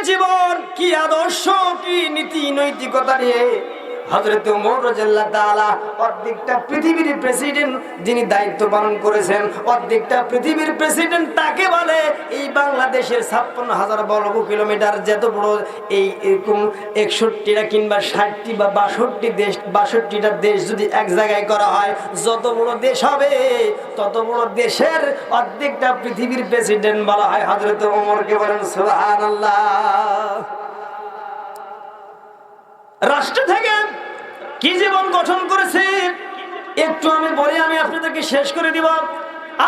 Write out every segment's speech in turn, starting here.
জীবন, কি আদর্শ, কি নীতি নৈতিকতা নিয়ে হযরত ওমর রাদিয়াল্লাহু তাআলা অর্ধেকটা পৃথিবীর প্রেসিডেন্ট যিনি দায়িত্ব পালন করেছেন, অর্ধেকটা পৃথিবীর প্রেসিডেন্ট তাকে বলে। এই বাংলাদেশের 56,000 বর্গ কিলোমিটার যত বড় এই এরকম 61টা কিংবা 60টি বা 62টা দেশ যদি এক জায়গায় করা হয়, যত বড় দেশ হবে তত বড় দেশের অর্ধেকটা পৃথিবীর প্রেসিডেন্ট বলা হয় হযরত ওমরকে। বলেন সুবহানাল্লাহ। রাষ্ট্র থেকে কি জীবন গঠন করেছে একটু আমি বলি, আমি আপনাদেরকে শেষ করে দিব।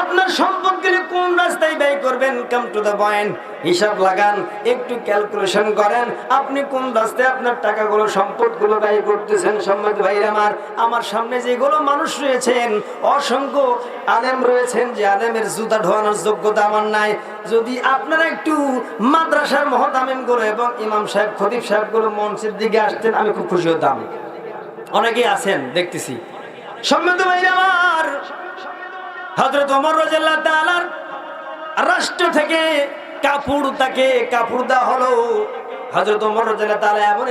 আপনার সম্পদগুলো কোন রাস্তায় ব্যয় করবেন, কাম টু দ্য পয়েন্ট, হিসাব লাগান, একটু ক্যালকুলেশন করেন। আপনি কোন রাস্তায় আপনার টাকাগুলো সম্পদগুলো ব্যয় করতেছেন। সম্মানিত ভাইরা আমার সামনে যেগুলো মানুষ রয়েছেন, অসংখ্য আলেম রয়েছেন, যে আলেমের জুতা ধোয়ানোর যোগ্যতা আমার নাই। যদি আপনারা একটু মাদ্রাসার মহতামিম গুলো এবং ইমাম সাহেব খতিব সাহেবগুলো মঞ্চের দিকে আসতেন, আমি খুব খুশি হতাম। অনেকেই আছেন দেখতেছি। সম্মানিত ভাইরা আমার, হযরত ওমর রাদিয়াল্লাহু তাআলা রাষ্ট্র থেকে তাকে কাপড় দেওয়া হলো। হযরত ওমর রাদিয়াল্লাহু তাআলা এমন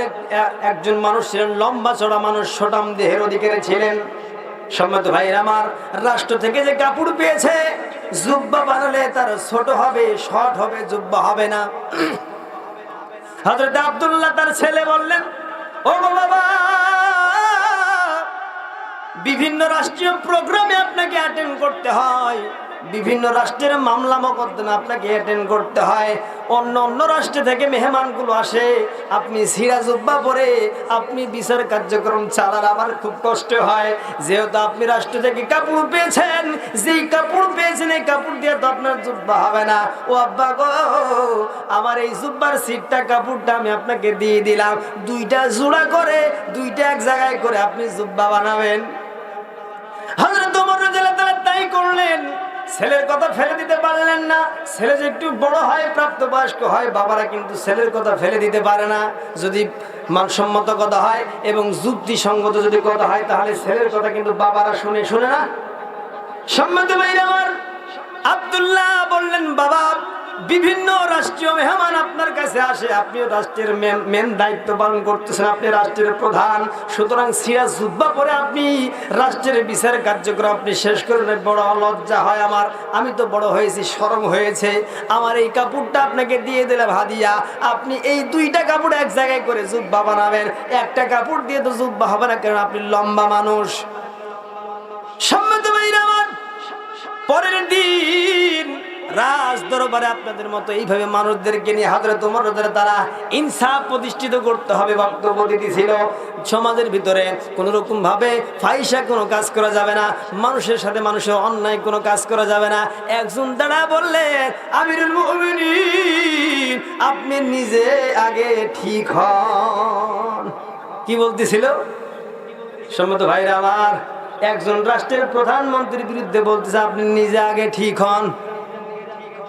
একজন মানুষ ছিলেন, লম্বা চড়া মানুষ, সটাম দেহের অধিকারী ছিলেন। সম্মানিত ভাইরা আমার, রাষ্ট্র থেকে যে কাপড় পেয়েছে, জুব্বা বানালে তার ছোট হবে, শর্ট হবে, জুব্বা হবে না। হযরত আব্দুল্লাহ তার ছেলে বললেন, ও বাবা, বিভিন্ন রাষ্ট্রীয় প্রোগ্রামে আপনাকে অ্যাটেন্ড করতে হয়, বিভিন্ন রাষ্ট্রের মামলা মোকদ্দমা আপনাকে অ্যাটেন্ড করতে হয়, অন্য রাষ্ট্র থেকে মেহমানগুলো আসে, আপনি সিরা জুব্বা পরে আপনি বিচার কার্যক্রম চালান, আমার খুব কষ্ট হয়। যেহেতু আপনি রাষ্ট্র থেকে কাপড় পেয়েছেন, যেই কাপড় পেয়েছেন এই কাপড় দিয়ে তো আপনার জুব্বা হবে না। ও আব্বা গো, আমার এই জুব্বার সিটটা কাপড়টা আমি আপনাকে দিয়ে দিলাম, দুইটা জোড়া করে, দুইটা এক জায়গায় করে আপনি জুব্বা বানাবেন। হযরত ওমর রাদিয়াল্লাহু তাআলা তাই করলেন। ছেলের কথা ফেলে দিতে পারলেন না। ছেলে যে একটু বড় হয়, প্রাপ্তবয়স্ক হয়, বাবারা কিন্তু ছেলের কথা ফেলে দিতে পারে না। যদি মানসম্মত কথা হয় এবং যুক্তিসঙ্গত যদি কথা হয়, তাহলে ছেলের কথা কিন্তু বাবারা শুনে না। সম্মানিত ভাইরা আমার, আব্দুল্লাহ বললেন, বাবা, বিভিন্ন রাষ্ট্রীয় মেহমান আপনার কাছে আসে, আপনিও রাষ্ট্রের মেন দায়িত্ব পালন করতেছেন, আপনি রাষ্ট্রের প্রধান, সুতরাং সিরাজ জুব্বা পরে আপনি রাষ্ট্রের বিচার কার্যক্রম আপনি শেষ করবেন। বড় লজ্জা হয় আমার, আমি তো বড় হয়েছি, শরম হয়েছে, আমার এই কাপড়টা আপনাকে দিয়ে দিলাম হাদিয়া, আপনি এই দুইটা কাপড় এক জায়গায় করে জুব্বা বানাবেন। একটা কাপড় দিয়ে তো জুব্বা হবে না, কারণ আপনি লম্বা মানুষ। সম্মানিত ভাইরা আমার, পরের দিন রাজ দরবারে আপনাদের মতো এইভাবে মানুষদেরকে নিয়ে হযরত ওমর রাদিয়াল্লাহু তাআলা ইনসাফ প্রতিষ্ঠিত করতে হবে বক্তব্য দিতেছিল। সমাজের ভিতরে কোনো রকম ভাবে ফাহিশা কোনো কাজ করা যাবে না, মানুষের সাথে মানুষের অন্যায় কোনো কাজ করা যাবে না। একজন দাঁড়া বললেন, আমিরুল মুমিনিন, আপনি নিজে আগে ঠিক হন। কি বলতেছিল? সম্মানিত ভাইরা আমার, একজন রাষ্ট্রের প্রধানমন্ত্রীর বিরুদ্ধে বলতেছে আপনি নিজে আগে ঠিক হন।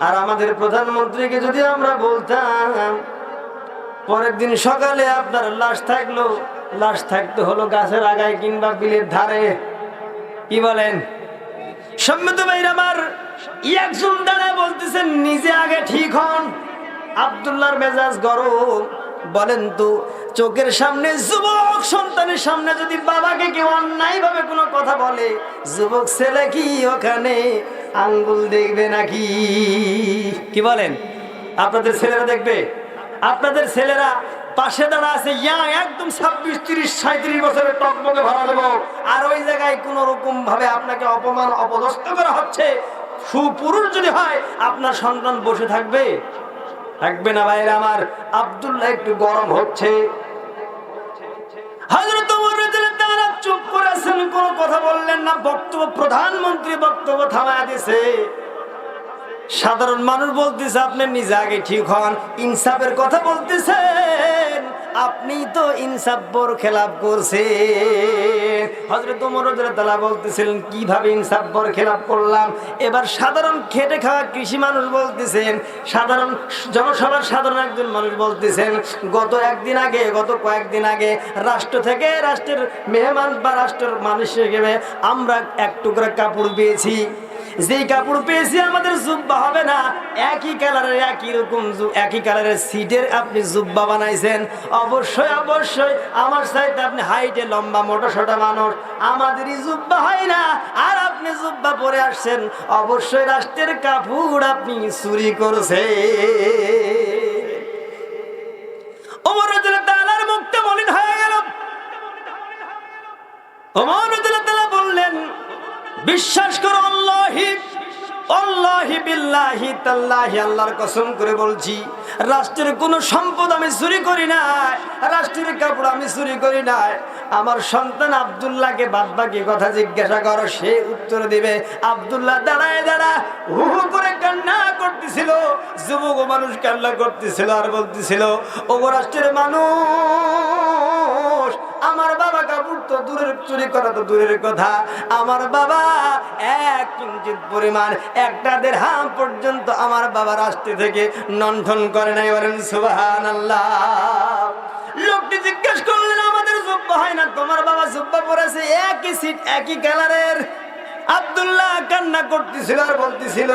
আর আমাদের প্রধানমন্ত্রীকে যদি আমরা বলতাম পরের দিন সকালে আপনার লাশ থাকতে হলো গাছের আগায় কিংবা বিলের ধারে, কি বলেন? সম্মানিত ভাইরা আমার, একজন দাঁড়া বলতেছেন নিজে আগে ঠিক হন। আব্দুল্লাহর মেজাজ গরম। বলেন তো, চোখের সামনে যুবক সন্তানের সামনে যদি বাবাকে কেউ অন্যায় ভাবে কোনো কথা বলে, যুবক ছেলে কি ওখানে আঙ্গুল দেখবে নাকি? কি বলেন? আপনাদের ছেলেরা দেখবে? আপনাদের ছেলেরা পাশে দাঁড়া আছে, একদম 26, 30, 37 বছরের টকবকে ভরা দেবো, আর ওই জায়গায় কোন রকম ভাবে আপনাকে অপমান অপদস্থ করা হচ্ছে, সুপুরুষ যদি হয় আপনার সন্তান বসে থাকবে? থাকবে না ভাইরা আমার। আব্দুল্লাহ একটু গরম হচ্ছে। হযরত ওমর রাদিয়াল্লাহু তাআলা চুপ করে আছেন, কোনো কথা বললেন না। প্রধানমন্ত্রী বক্তব্য থামায়া দিয়েছে। সাধারণ মানুষ বলতেছে আপনি নিজে আগে ঠিক হন, ইনসাফের কথা বলতেছেন, আপনি তো ইনসাফ বর খেলাপ করছেন। হযরত ওমর রাদিয়াল্লাহু তাআলা বলতেছিলেন কিভাবে ইনসাফ বর খেলাপ করলাম। এবার সাধারণ খেটে খাওয়া কৃষি মানুষ বলতেছেন, সাধারণ জনসভার সাধারণ একজন মানুষ বলতেছেন, গত কয়েকদিন আগে রাষ্ট্র থেকে, রাষ্ট্রের মেহমান বা রাষ্ট্রের মানুষ হিসেবে আমরা এক টুকরা কাপড় পেয়েছি। যেই কাপড় পেয়েছি আমাদের জুব্বা হবে না, একই কালারের একই রকম একই কালারের সিটের আপনি জুব্বা বানাইছেন। অবশ্যই অবশ্যই আমার চাইতে আপনি হাইটে লম্বা মোটা সোটা মানুষ, আমাদেরই জুব্বা হয় না আর আপনি জুব্বা পরে আসছেন। অবশ্যই রাষ্ট্রের কাপড় আপনি চুরি করছেন। ওমর রাদিয়াল্লাহু তাআলার মুখটা মলিন হয়ে গেল। ওমর রাদিয়াল্লাহু তাআলা বললেন, বিশ্বাস করো আল্লাহি আল্লাহি বিল্লাহি তাল্লাহি, আল্লাহর কসম করে বলছি রাষ্ট্রের কোনো সম্পদ আমি চুরি করি নাই, রাষ্ট্রের কাপড় আমি চুরি করি নাই। আমার সন্তান আব্দুল্লাহকে বাদ বাকি কথা জিজ্ঞাসা করো, সে উত্তর দিবে। আব্দুল্লাহ দাঁড়ায় দাঁড়ায় হু হু করে কান্না করতেছিল, যুবক মানুষ কান্না করতেছিল আর বলতেছিল, ওগো রাষ্ট্রের মানুষ, আমার বাবা কাপড় তো দূরের চুরি করা তো দূরের কথা, আমার বাবা এক কিঞ্চিত পরিমাণ একটা দিরহাম পর্যন্ত আমার বাবা রাষ্ট্র থেকে লণ্ঠন করে নাই। বলেন সুবহানাল্লাহ। লোকটি জিজ্ঞেস করলেন, আমাদের জুব্বা হয় না, তোমার বাবা জুব্বা পরেছে একই সিট একই কালারের। আব্দুল্লাহ কান্না করতেছিল আর বলতেছিল,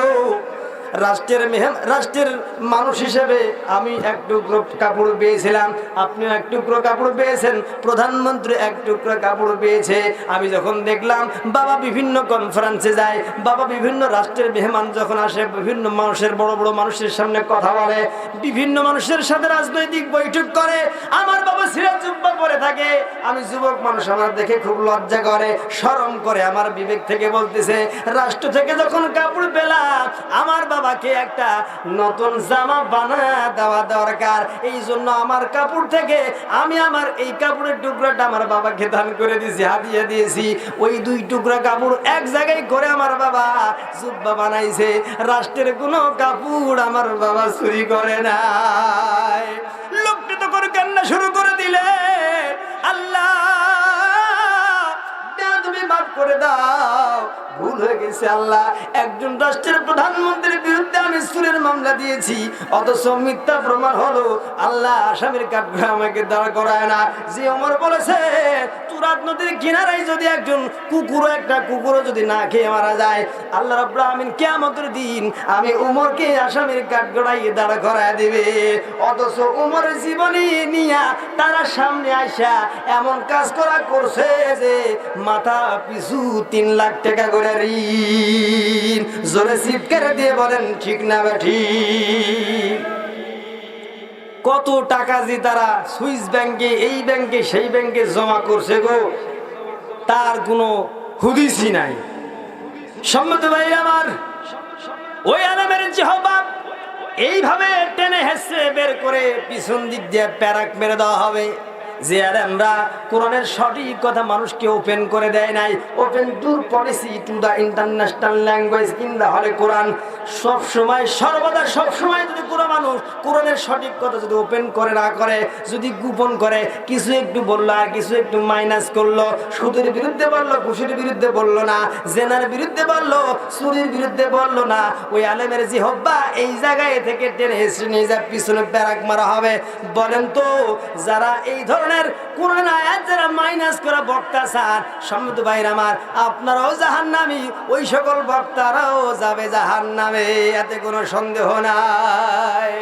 রাষ্ট্রের মানুষ হিসেবে আমি এক টুকরো কাপড় পেয়েছিলাম, আপনিও এক টুকরো কাপড় পেয়েছেন, প্রধানমন্ত্রী এক টুকরো কাপড় পেয়েছে। আমি যখন দেখলাম বাবা বিভিন্ন কনফারেন্সে যায়, বাবা বিভিন্ন রাষ্ট্রের মেহমান যখন আসে, বিভিন্ন মানুষের বড় বড় মানুষের সামনে কথা বলে, বিভিন্ন মানুষের সাথে রাজনৈতিক বৈঠক করে, আমার বাবা সিরাজ জুব্বা পরে থাকে। আমি যুবক মানুষ, আমার দেখে খুব লজ্জা করে, শরম করে। আমার বিবেক থেকে বলতেছে, রাষ্ট্র থেকে যখন কাপড় পেলাম, আমার বাবাকে একটা নতুন জামা বানা দেওয়া দরকার। এই জন্য আমার কাপড় থেকে আমি আমার এই কাপড়ের টুকরাটা আমার বাবাকে দান করে দিয়েছি, হাদিয়া দিয়েছি। ওই দুই টুকরা কাপড় এক জায়গায় করে আমার বাবা জুব্বা বানাইছে। রাষ্ট্রের কোনো কাপড় আমার বাবা চুরি করে নাই। লোকটি তো করে কান্না শুরু করে দিলে, আল্লাহ তুমি মাফ করে দাও, ভুল হয়ে গেছে আল্লাহ। একজন রাষ্ট্রের প্রধানমন্ত্রীর বিরুদ্ধে আমি চুরির মামলা দিয়েছি, অথচ মিথ্যা প্রমাণ হলো। আল্লাহ আসামির কাঠগড়ায় আমাকে দাঁড় করায় না। যে ওমর বলেছে, তুরাত নদীর কিনারায় যদি একজন একটা কুকুরও যদি না খেয়ে মারা যায়, আল্লাহ রাব্বুল আমিন কিয়ামতের দিন আমি ওমরকে আসামির কাঠগড়ায় দাঁড় করায় দিবে। অথচ ওমরের জীবনী নিয়া তারা সামনে আইসা এমন কাজ করছে যে মাথা পিছু 3 লাখ টাকা করে ঋণ। জোরে চিৎকার দিয়ে বলেন ঠিক না ঠিক? কত টাকা যে তারা সুইস ব্যাংকে, এই ব্যাংকে, সেই ব্যাংকে জমা করছে গো, তার কোনো হুদিসই নাই। সম্মত ভাই আমার, ওই আলেমের জিহ্বা এইভাবে টেনে হেসে বের করে পিছন দিক দিয়ে প্যারাক মেরে দেওয়া হবে। যে আমরা কোরআনের সঠিক কথা মানুষকে ওপেন করে দেয় নাই। Open to policy to the international language in the হলে কোরআন। সবসময় সর্বদা সবসময় যদি কোনো মানুষ কোরআনের সঠিক কথা যদি ওপেন করে না করে, যদি গোপন করে, কিছু একটু বললো আর কিছু একটু মাইনাস করলো, সুদের বিরুদ্ধে বললো, ঘুষের বিরুদ্ধে বললো না, জেনার বিরুদ্ধে বললো, চুরির বিরুদ্ধে বললো না, ওই আলেমের জিহ্বা এই জায়গায় থেকে টেনে হেসে নিয়ে যা পিছনে প্যারাক মারা হবে। বলেন তো, যারা এই ধরনের কোরআন আয়াত যারা মাইনাস করা বক্তা স্যার, সম্মত ভাইরা আমার, আপনারাও জাহান্নামী, ওই সকল বক্তারাও যাবে জাহান্নামে, এতে কোনো সন্দেহ নাই।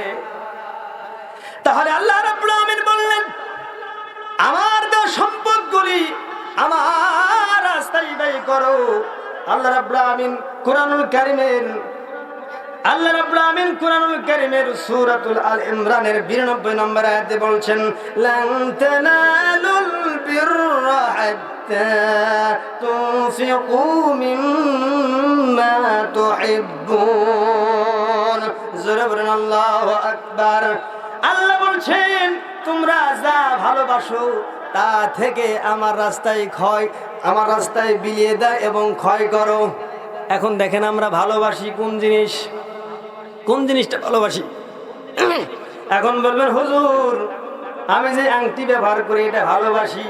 তাহলে আল্লাহ রাব্বুল আমিন বললেন, আমার দেওয়া সম্পদগুলি আমার রাস্তায় ব্যয় করো। আল্লাহ রাব্বুল আমিন কোরআনুল কারীমের সূরাতুল আল ইমরানের 92 নম্বর আয়াতে বলছেন, লান তানালুল বিররা হাত্তা তুনফিকু মিম্মা তুহিব্বুন। জোরে বলেন আল্লাহু আকবার। আল্লাহ বলছেন, তোমরা যা ভালোবাসো তা থেকে আমার রাস্তায় বিলিয়ে দাও এবং ক্ষয় করো। এখন দেখেন আমরা ভালোবাসি কোন জিনিসটা ভালোবাসি। এখন বলবেন, হুজুর আমি যে আংটি ব্যবহার করি এটা ভালোবাসি,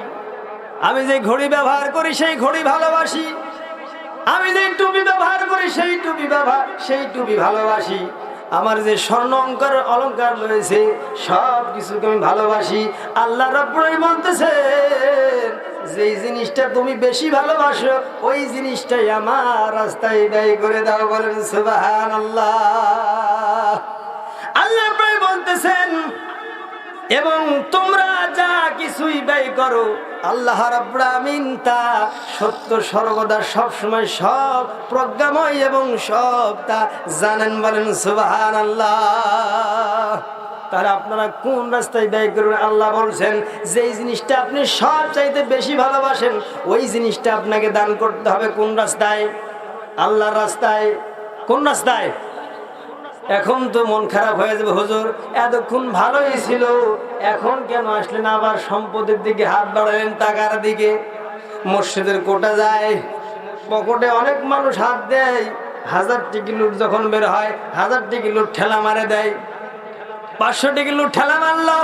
আমি যে ঘড়ি ব্যবহার করি সেই ঘড়ি ভালোবাসি, আমি যে টুপি ব্যবহার করি সেই টুপি ভালোবাসি। আমার যে স্বর্ণ অলংকার রয়েছে সব কিছুকে আমি ভালোবাসি। আল্লাহ রাব্বুল আলামিন বলতেছেন যেই জিনিসটা তুমি বেশি ভালোবাসো ওই জিনিসটাই আমার রাস্তায় ব্যয় করে দাও। বলেন সুবহানাল্লাহ। আল্লাহ রাব্বুল আলামিন বলতেছেন এবং তোমরা যা কিছুই ব্যয় করো আল্লাহ রাব্বুল আমিন তা সত্য সর্বদা সব সময় সব প্রজ্ঞাময় এবং সব তা জানেন। বলেন সুবহানাল্লাহ। তারা আপনারা কোন রাস্তায় ব্যয় করবেন? আল্লাহ বলছেন যেই জিনিসটা আপনি সব চাইতে বেশি ভালোবাসেন ওই জিনিসটা আপনাকে দান করতে হবে। কোন রাস্তায়? আল্লাহর রাস্তায়। কোন রাস্তায়? এখন তো মন খারাপ হয়ে যাবে, হুজুর এতক্ষণ ভালোই ছিল, এখন কেন আসলেন আবার সম্পদের দিকে হাত বাড়ালেন, টাকার দিকে? মসজিদের কোটা যায়, পকেটে অনেক মানুষ হাত দেয়, 1000 টাকা লুট যখন বের হয় 1000 টাকা লুট ঠেলা মারে দেয়, 500 টাকা লুট ঠেলা মারলো,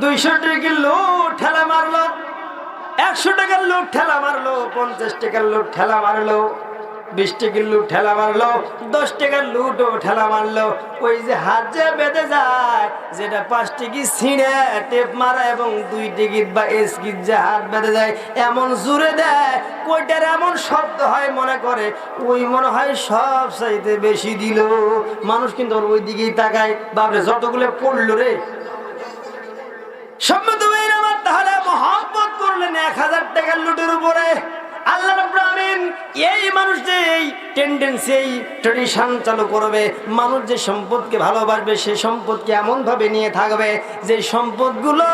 200 টাকা লুট ঠেলা মারলো, 100 টাকার লুট ঠেলা মারলো, 50 টাকার লুট ঠেলা মারলো, 20 টাকার লুট ঠেলা মারলো, 10 টাকার লুটও ঠেলা মারলো। ওই যে হাত যে বেঁধে যায়, যেটা 5 টাকি ছিঁড়ে টেপ মারা এবং 2 টিকিট বা এসকিট যে হাত বেঁধে যায় এমন জোরে দেয়, কইটার এমন শব্দ হয় মনে করে ওই মনে হয় সব চাইতে বেশি দিল। মানুষ কিন্তু ওই দিকেই তাকায়, বাবরে যতগুলো পড়লো রে। সম্মত ভাইরা আমার, তাহলে মহব্বত করলেন 1000 টাকার লুটের উপরে। আল্লাহ রাব্বুল আমিন এই মানুষ যে এই টেন্ডেন্সি এই ট্রেডিশন চালু করবে, মানুষ যে সম্পদকে ভালোবাসবে সেই সম্পদকে এমনভাবে নিয়ে থাকবে যে সম্পদগুলো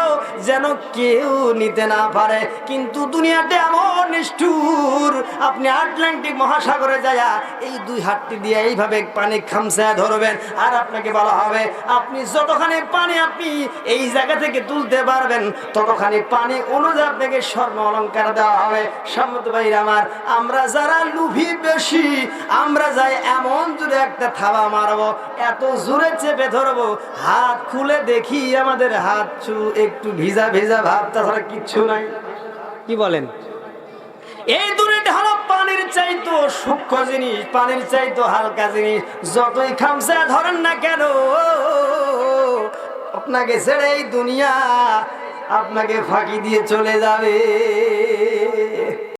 যেন কেউ নিতে না পারে। কিন্তু দুনিয়াতে এমন নিষ্ঠুর, আপনি আটলান্টিক মহাসাগরে যায়া এই 2 হাতটি দিয়ে এইভাবে পানি খামসায় ধরবেন আর আপনাকে বলা হবে আপনি যতখানি পানি আপনি এই জায়গা থেকে তুলতে পারবেন ততখানি পানি অনুযায়ী আপনাকে স্বর্ণ অলংকার দেওয়া হবে। সম্মত ভাইরা আমার, আমরা যারা লুভি বেশি, আমরা যাই এমন জোরে একটা থাবা মারবো, এত জোরে চেপে ধরবো, হাত খুলে দেখি আমাদের হাত একটু ভিজা ভিজা ভাব, তাছাড়া কিচ্ছু নাই। কি বলেন? এই দুনিয়াটা হলো পানির চাইতো সূক্ষ্ম জিনিস, পানির চাইতো হালকা জিনিস। যতই খামসা ধরেন না কেন আপনাকে ছেড়ে এই দুনিয়া আপনাকে ফাঁকি দিয়ে চলে যাবে।